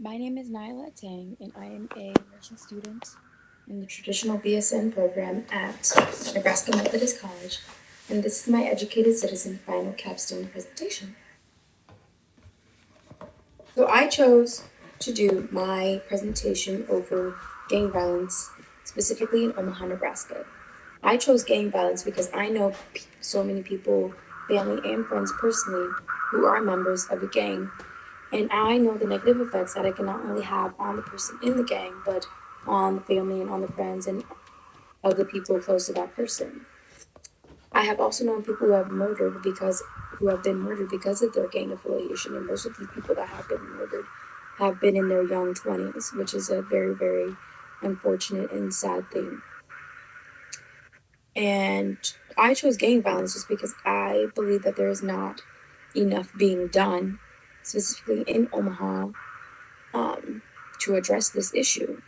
My name is Nayaliet Tang, and I am a nursing student in the traditional BSN program at Nebraska Methodist College, and this is my Educated Citizen final capstone presentation. So I chose to do my presentation over gang violence, specifically in Omaha, Nebraska. I chose gang violence because I know so many people, family and friends personally, who are members of a gang. And I know the negative effects that it can not only have on the person in the gang, but on the family and on the friends and of the people close to that person. I have also known people who have been murdered because of their gang affiliation, and most of the people that have been murdered have been in their young 20s, which is a very, very unfortunate and sad thing. And I chose gang violence just because I believe that there is not enough being done, specifically in Omaha, to address this issue.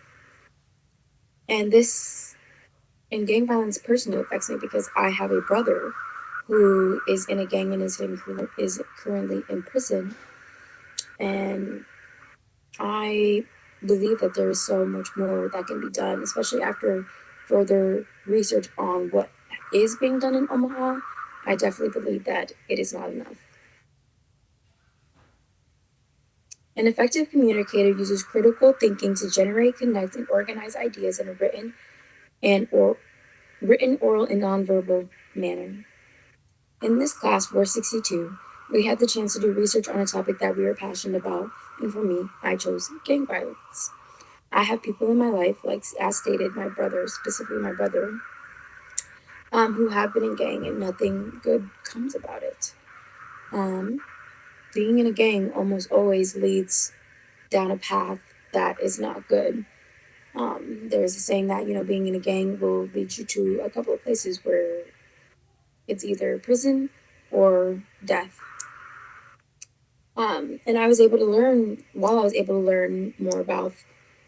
And gang violence personally affects me because I have a brother who is in a gang and is currently in prison. And I believe that there is so much more that can be done, especially after further research on what is being done in Omaha. I definitely believe that it is not enough. An effective communicator uses critical thinking to generate, connect, and organize ideas in a written, oral, and nonverbal manner. In this class, 462, we had the chance to do research on a topic that we were passionate about, and for me, I chose gang violence. I have people in my life, like as stated, my brother, specifically my brother, who have been in gang and nothing good comes about it. Being in a gang almost always leads down a path that is not good. There's a saying that, being in a gang will lead you to a couple of places where it's either prison or death. And I was able to learn, while I was able to learn more about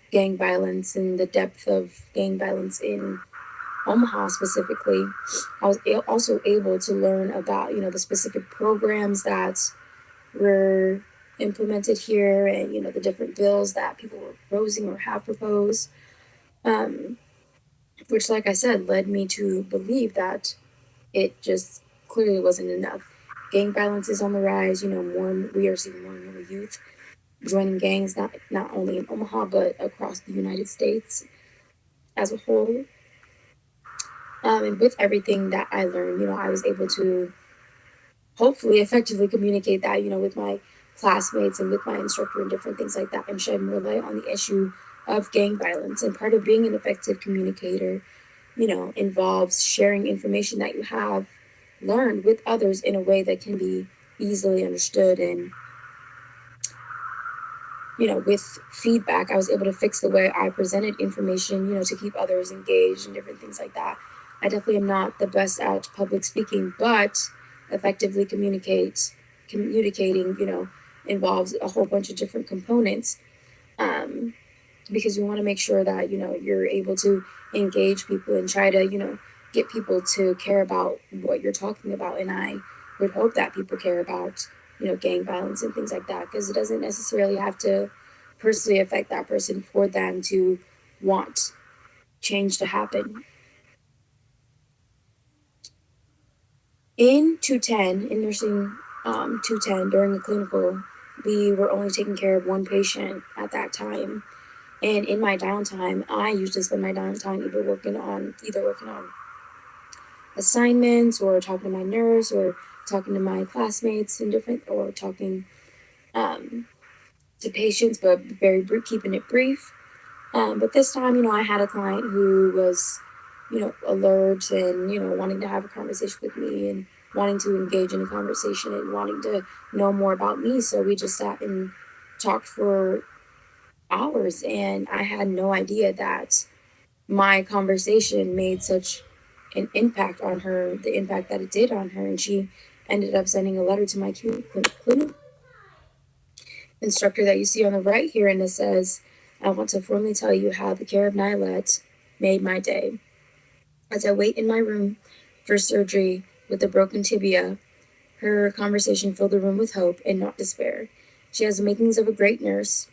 gang violence and the depth of gang violence in Omaha specifically, I was also able to learn about, the specific programs that were implemented here and, the different bills that people were proposing or have proposed, which, like I said, led me to believe that it just clearly wasn't enough. Gang violence is on the rise, we are seeing more and more youth joining gangs, not only in Omaha, but across the United States as a whole. And with everything that I learned, I was able to hopefully effectively communicate that, with my classmates and with my instructor and different things like that, and shed more light on the issue of gang violence. And part of being an effective communicator, involves sharing information that you have learned with others in a way that can be easily understood. And, with feedback, I was able to fix the way I presented information, to keep others engaged and different things like that. I definitely am not the best at public speaking, but effectively communicating, involves a whole bunch of different components, because you want to make sure that, you're able to engage people and try to, get people to care about what you're talking about. And I would hope that people care about, gang violence and things like that, because it doesn't necessarily have to personally affect that person for them to want change to happen. In 210, in nursing 210, during the clinical, we were only taking care of one patient at that time. And in my downtime, I usually spend my downtime either working on assignments or talking to my nurse or talking to my classmates and or talking to patients, but keeping it brief. But this time, I had a client who was, alert and, wanting to have a conversation with me and wanting to engage in a conversation and wanting to know more about me. So we just sat and talked for hours, and I had no idea that my conversation made such an impact on her, the impact that it did on her. And she ended up sending a letter to my clinic instructor that you see on the right here, and it says, "I want to formally tell you how the care of Nayaliet made my day. As I wait in my room for surgery with a broken tibia, her conversation filled the room with hope and not despair. She has the makings of a great nurse,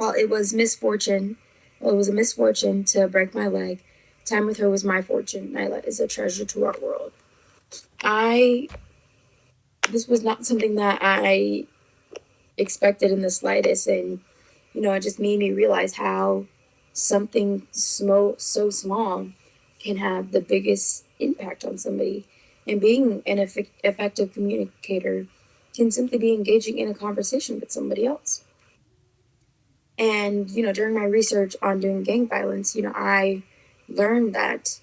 While it was misfortune, well, it was a misfortune to break my leg. Time with her was my fortune. Nayaliet is a treasure to our world. I This was not something that I expected in the slightest, and it just made me realize how something so small can have the biggest impact on somebody. And being an effective communicator can simply be engaging in a conversation with somebody else. And during my research on doing gang violence, I learned that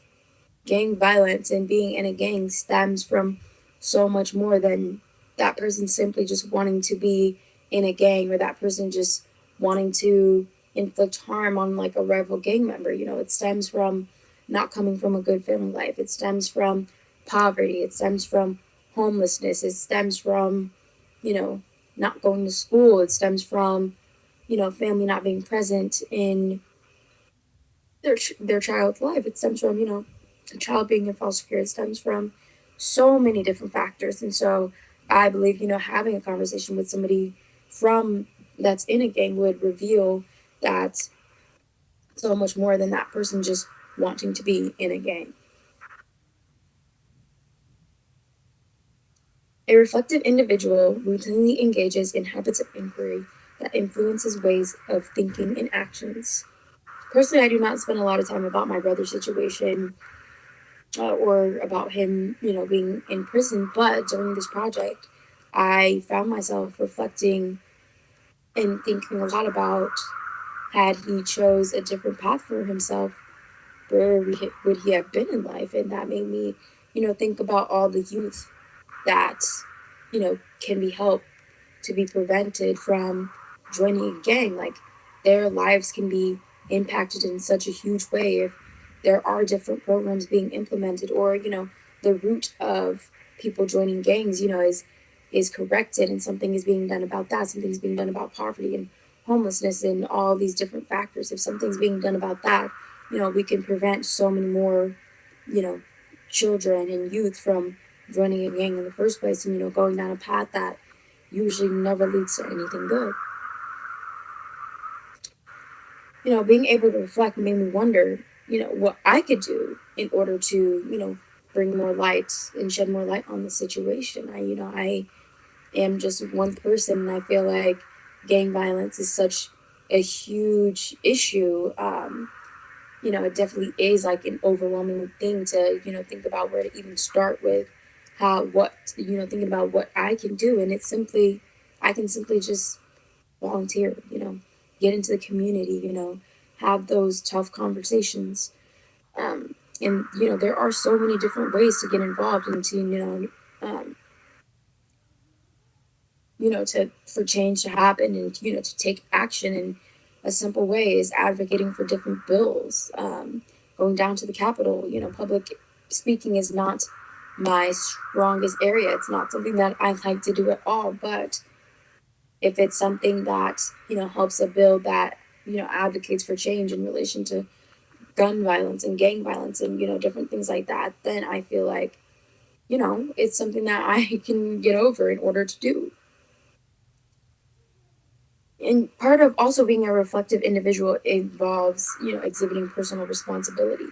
gang violence and being in a gang stems from so much more than that person simply just wanting to be in a gang, or that person just wanting to inflict harm on like a rival gang member. It stems from not coming from a good family life. It stems from poverty. It stems from homelessness. It stems from, you know, not going to school. It stems from, family not being present in their child's life. It stems from, a child being in foster care. It stems from so many different factors. And so I believe, having a conversation with somebody from that's in a gang would reveal that so much more than that person just wanting to be in a gang. A reflective individual routinely engages in habits of inquiry that influences ways of thinking and actions. Personally, I do not spend a lot of time about my brother's situation, or about him, being in prison. But during this project, I found myself reflecting and thinking a lot about, had he chose a different path for himself, where would he have been in life? And that made me, think about all the youth that, can be helped to be prevented from joining a gang. Like, their lives can be impacted in such a huge way if there are different programs being implemented, or the root of people joining gangs, is corrected, and something is being done about that. Something's being done about poverty and homelessness and all these different factors. If something's being done about that, we can prevent so many more, you know, children and youth from joining a gang in the first place, and going down a path that usually never leads to anything good. Being able to reflect made me wonder, what I could do in order to, bring more light and shed more light on the situation. I am just one person, and I feel like gang violence is such a huge issue. It definitely is like an overwhelming thing to, think about where to even start with, thinking about what I can do. And I can simply just volunteer, get into the community, have those tough conversations. And, there are so many different ways to get involved and to, for change to happen, and, to take action. And a simple way is advocating for different bills, going down to the Capitol. Public speaking is not my strongest area. It's not something that I like to do at all. But if it's something that, helps a bill that, advocates for change in relation to gun violence and gang violence and, different things like that, then I feel like, it's something that I can get over in order to do. And part of also being a reflective individual involves, exhibiting personal responsibility.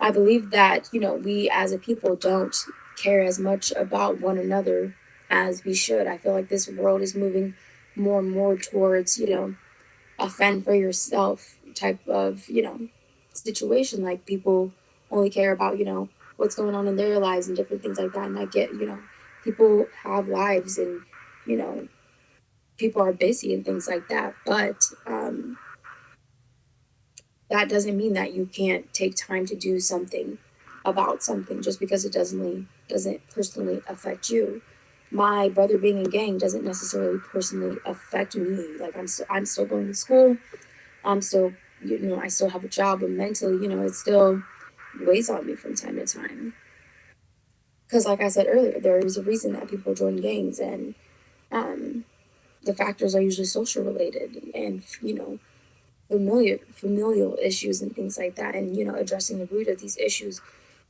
I believe that, we as a people don't care as much about one another as we should. I feel like this world is moving more and more towards, a fend for yourself type of, situation. Like, people only care about, what's going on in their lives and different things like that. And I get, people have lives, and, you know, people are busy and things like that. But that doesn't mean that you can't take time to do something about something just because it doesn't personally affect you. My brother being in gang doesn't necessarily personally affect me. Like, I'm still going to school. I'm still, I still have a job, but mentally, it still weighs on me from time to time. Because, like I said earlier, there is a reason that people join gangs, and um, the factors are usually social related, and familial issues and things like that. And addressing the root of these issues,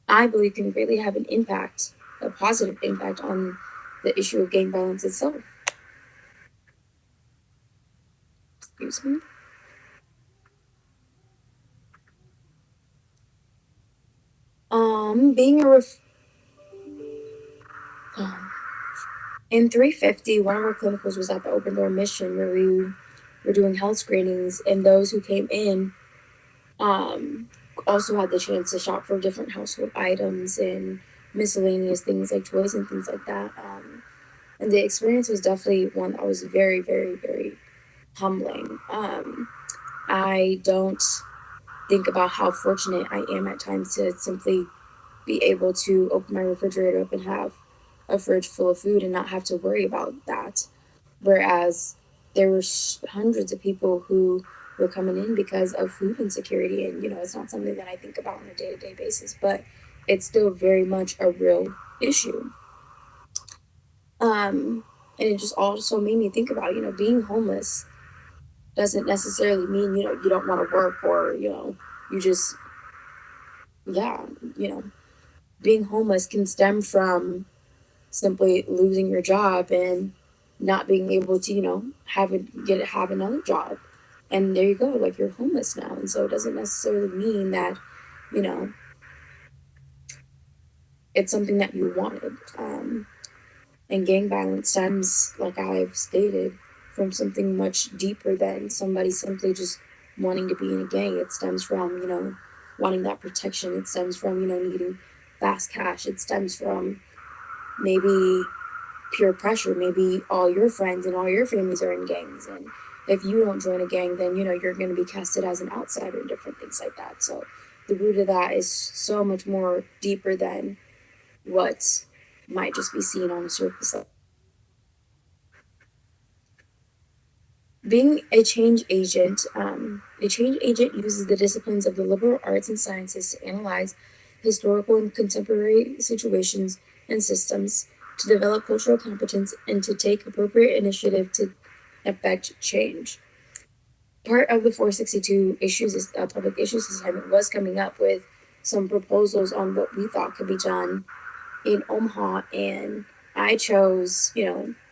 I believe, can greatly have an impact, a positive impact, on the issue of gang violence itself. Excuse me. Being a um, in 350, one of our clinicals was at the open door mission where we were doing health screenings, and those who came in um, also had the chance to shop for different household items and miscellaneous things like toys and things like that. And the experience was definitely one that was very, very, very humbling. I don't think about how fortunate I am at times to simply be able to open my refrigerator up and have a fridge full of food and not have to worry about that. Whereas there were hundreds of people who were coming in because of food insecurity. And, it's not something that I think about on a day to day basis, but it's still very much a real issue. And it just also made me think about, being homeless doesn't necessarily mean, you don't want to work or, you just, yeah, you know, being homeless can stem from simply losing your job and not being able to, have another job. And there you go, like you're homeless now. And so it doesn't necessarily mean that, you know, it's something that you wanted. And gang violence stems, like I've stated, from something much deeper than somebody simply just wanting to be in a gang. It stems from, wanting that protection. It stems from, needing fast cash. It stems from maybe peer pressure. Maybe all your friends and all your families are in gangs. And if you don't join a gang, then, you're going to be casted as an outsider and different things like that. So the root of that is so much more deeper than what might just be seen on the surface level. Being a change agent uses the disciplines of the liberal arts and sciences to analyze historical and contemporary situations and systems, to develop cultural competence, and to take appropriate initiative to affect change. Part of the 462 issues is public issues assignment was coming up with some proposals on what we thought could be done in Omaha, and I chose,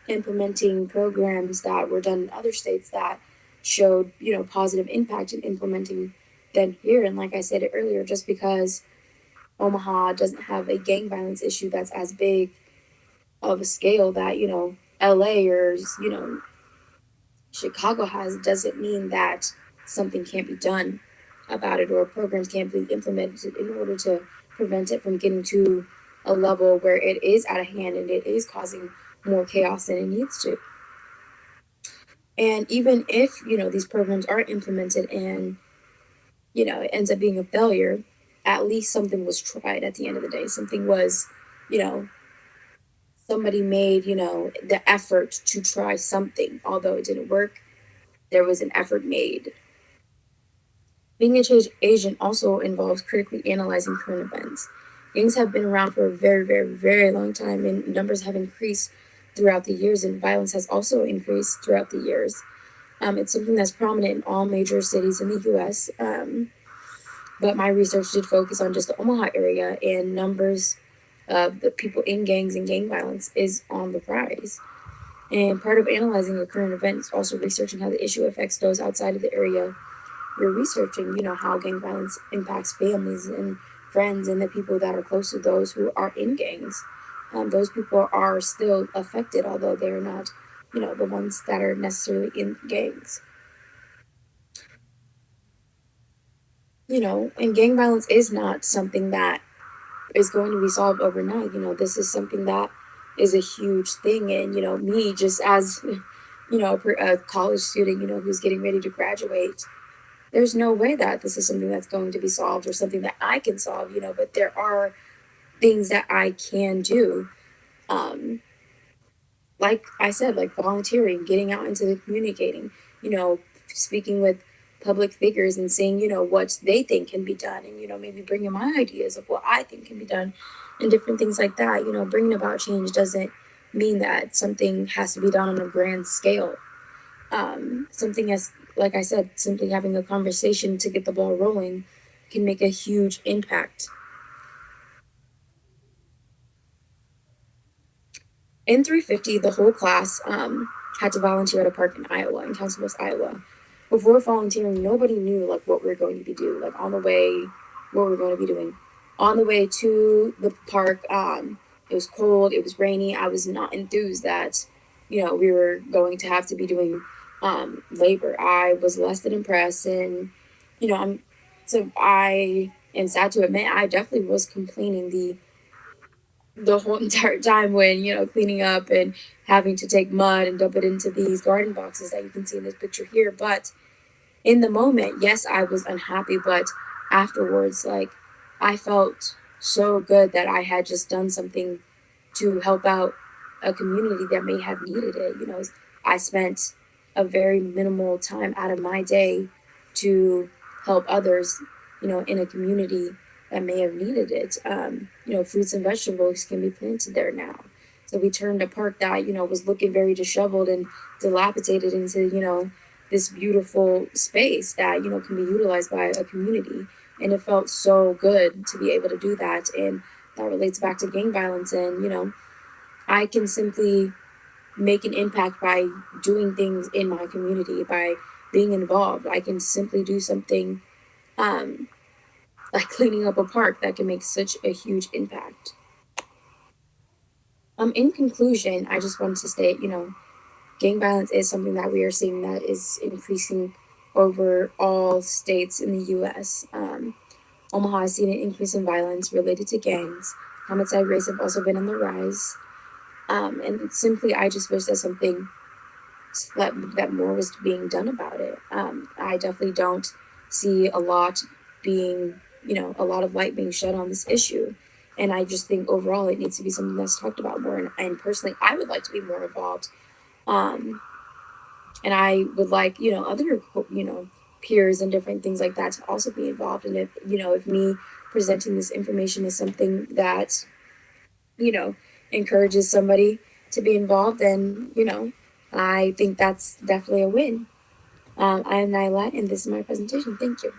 implementing programs that were done in other states that showed, positive impact in implementing them here. And like I said earlier, just because Omaha doesn't have a gang violence issue that's as big of a scale that, LA or, Chicago has, doesn't mean that something can't be done about it or programs can't be implemented in order to prevent it from getting to a level where it is out of hand and it is causing more chaos than it needs to. And even if, these programs are implemented and, it ends up being a failure, at least something was tried at the end of the day. Something was, you know, somebody made, the effort to try something. Although it didn't work, there was an effort made. Being a change agent also involves critically analyzing current events. Gangs have been around for a very, very, very long time, and numbers have increased throughout the years, and violence has also increased throughout the years. It's something that's prominent in all major cities in the U.S., but my research did focus on just the Omaha area, and numbers of the people in gangs and gang violence is on the rise. And part of analyzing a current event is also researching how the issue affects those outside of the area you're researching, how gang violence impacts families and friends and the people that are close to those who are in gangs. Those people are still affected, although they're not, the ones that are necessarily in gangs. And gang violence is not something that is going to be solved overnight. This is something that is a huge thing. And, me just as, a college student, who's getting ready to graduate, there's no way that this is something that's going to be solved or something that I can solve, but there are things that I can do. Um, like I said, like volunteering, getting out into the communicating, speaking with public figures and seeing, what they think can be done and, maybe bringing my ideas of what I think can be done and different things like that. Bringing about change doesn't mean that something has to be done on a grand scale. Something as, like I said, simply having a conversation to get the ball rolling can make a huge impact. In 350, the whole class had to volunteer at a park in Iowa, in Council Bluffs, Iowa. before volunteering, nobody knew like what we are going to be doing. Like on the way, what we are going to be doing. On the way to the park, it was cold, it was rainy. I was not enthused that, we were going to have to be doing labor. I was less than impressed, and I'm so I am sad to admit I definitely was complaining the whole entire time when cleaning up and having to take mud and dump it into these garden boxes that you can see in this picture here. But in the moment, yes, I was unhappy, but afterwards, like, I felt so good that I had just done something to help out a community that may have needed it. I spent a very minimal time out of my day to help others, in a community that may have needed it. Fruits and vegetables can be planted there now. So we turned a park that, was looking very disheveled and dilapidated into, this beautiful space that can be utilized by a community, and it felt so good to be able to do that. And that relates back to gang violence, and I can simply make an impact by doing things in my community, by being involved. I can simply do something um, like cleaning up a park that can make such a huge impact. In conclusion, I just wanted to state, gang violence is something that we are seeing that is increasing over all states in the U.S. Omaha has seen an increase in violence related to gangs. Homicide rates have also been on the rise. And simply, I just wish that something that more was being done about it. I definitely don't see a lot being, a lot of light being shed on this issue. And I just think overall it needs to be something that's talked about more. And personally, I would like to be more involved. Um, and I would like other peers and different things like that to also be involved. And if me presenting this information is something that you know encourages somebody to be involved, then I think that's definitely a win. I am Nayaliet, and this is my presentation. Thank you.